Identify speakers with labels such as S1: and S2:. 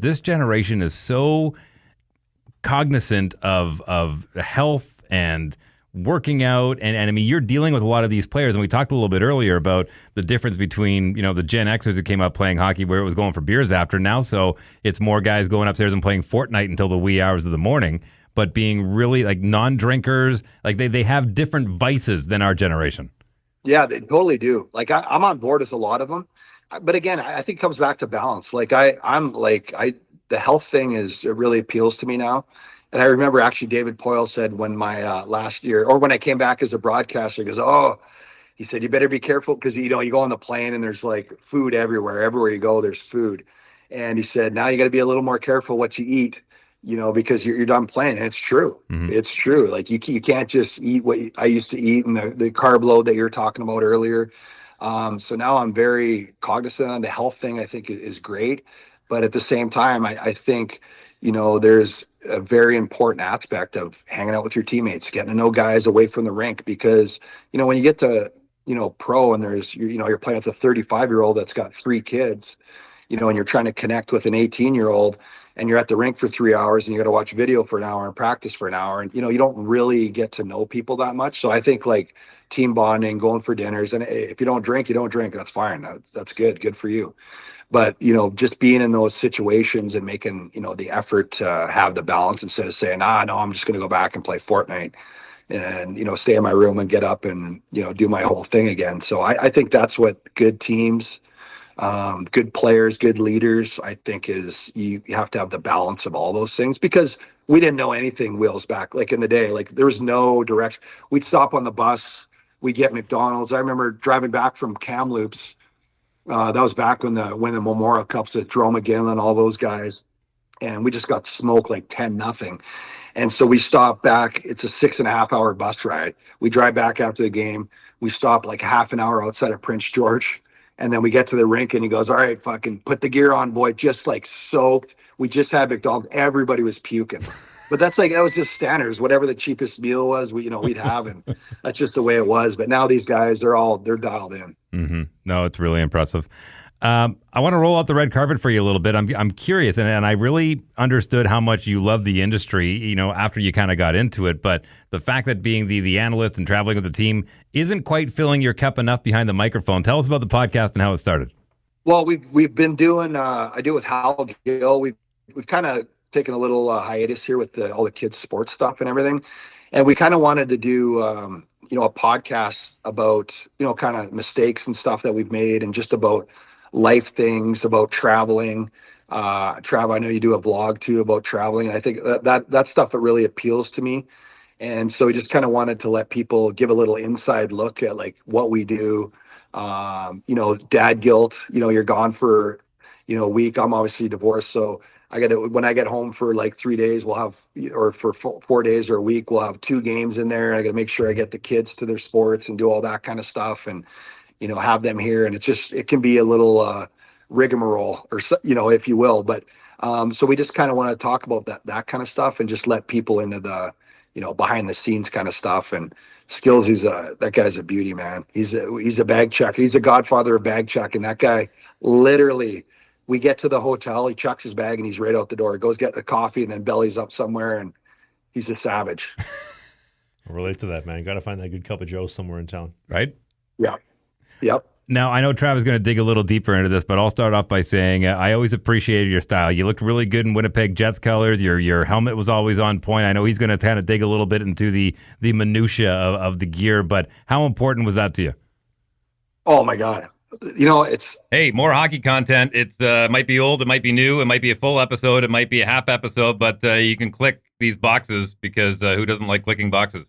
S1: This generation is so cognizant of health and working out, and I mean, you're dealing with a lot of these players, and we talked a little bit earlier about the difference between, the Gen Xers who came up playing hockey where it was going for beers after now, so it's more guys going upstairs and playing Fortnite until the wee hours of the morning, but being really like non-drinkers, like they have different vices than our generation.
S2: Yeah, they totally do. Like I'm on board with a lot of them, but again, I think it comes back to balance. Like the health thing it really appeals to me now. And I remember actually David Poyle said when my last year, or when I came back as a broadcaster, he goes, "Oh," he said, "you better be careful because you go on the plane and there's like food everywhere. Everywhere you go, there's food." And he said, "Now you got to be a little more careful what you eat, because you're done playing." And it's true.
S1: Mm-hmm.
S2: It's true. Like you can't just eat what I used to eat and the carb load that you were talking about earlier. So now I'm very cognizant on the health thing. I think is great, but at the same time, I think there's a very important aspect of hanging out with your teammates, getting to know guys away from the rink, because when you get to pro and there's you're playing with a 35-year-old that's got 3 kids, and you're trying to connect with an 18-year-old, and you're at the rink for 3 hours and you got to watch video for an hour and practice for an hour, and you don't really get to know people that much. So I think like team bonding, going for dinners, and if you don't drink, you don't drink. That's fine. That's good for you. But just being in those situations and making the effort to have the balance, instead of saying, no, I'm just going to go back and play Fortnite and stay in my room and get up and do my whole thing again. So I think that's what good teams, good players, good leaders, I think is you have to have the balance of all those things, because we didn't know anything wheels back. Like in the day, like there was no direction. We'd stop on the bus, we'd get McDonald's. I remember driving back from Kamloops. That was back when the Memorial Cups at Jerome McGinley and all those guys, and we just got smoked like 10-0. And so we stopped back. It's a 6.5-hour bus ride. We drive back after the game. We stop like half an hour outside of Prince George, and then we get to the rink and he goes, "All right, fucking put the gear on, boy." Just like soaked. We just had McDonald's. Everybody was puking. But that was just standards. Whatever the cheapest meal was, we'd have, and that's just the way it was. But now these guys, they're dialed in.
S1: Mm-hmm. No, it's really impressive. I want to roll out the red carpet for you a little bit. I'm curious, and I really understood how much you love the industry, after you kind of got into it. But the fact that being the analyst and traveling with the team isn't quite filling your cup enough behind the microphone. Tell us about the podcast and how it started.
S2: Well, we've been doing. I do with Hal Gill. We've kind of taken a little hiatus here with all the kids' sports stuff and everything, and we kind of wanted to do a podcast about kind of mistakes and stuff that we've made, and just about life things, about traveling. Travel. I know you do a blog too about traveling, and I think that stuff that really appeals to me. And so we just kind of wanted to let people give a little inside look at like what we do. Dad guilt. You're gone for a week. I'm obviously divorced, so when I get home for like 3 days, we'll have, or for 4 days or a week, we'll have 2 games in there. I got to make sure I get the kids to their sports and do all that kind of stuff, and have them here. And it can be a little rigmarole, or if you will. But so we just kind of want to talk about that kind of stuff, and just let people into the behind the scenes kind of stuff. And Skills, that guy's a beauty, man. He's a bag checker. He's a godfather of bag checking. That guy literally. We get to the hotel, he chucks his bag and he's right out the door. He goes get the coffee and then bellies up somewhere, and he's a savage.
S3: I relate to that, man. Got to find that good cup of joe somewhere in town.
S1: Right?
S2: Yeah. Yep.
S1: Now, I know Trav is going to dig a little deeper into this, but I'll start off by saying I always appreciated your style. You looked really good in Winnipeg Jets colors. Your helmet was always on point. I know he's going to kind of dig a little bit into the minutia of the gear, but how important was that to you?
S2: Oh, my God. It's...
S1: Hey, more hockey content. It might be old, it might be new, it might be a full episode, it might be a half episode, but you can click these boxes because who doesn't like clicking boxes?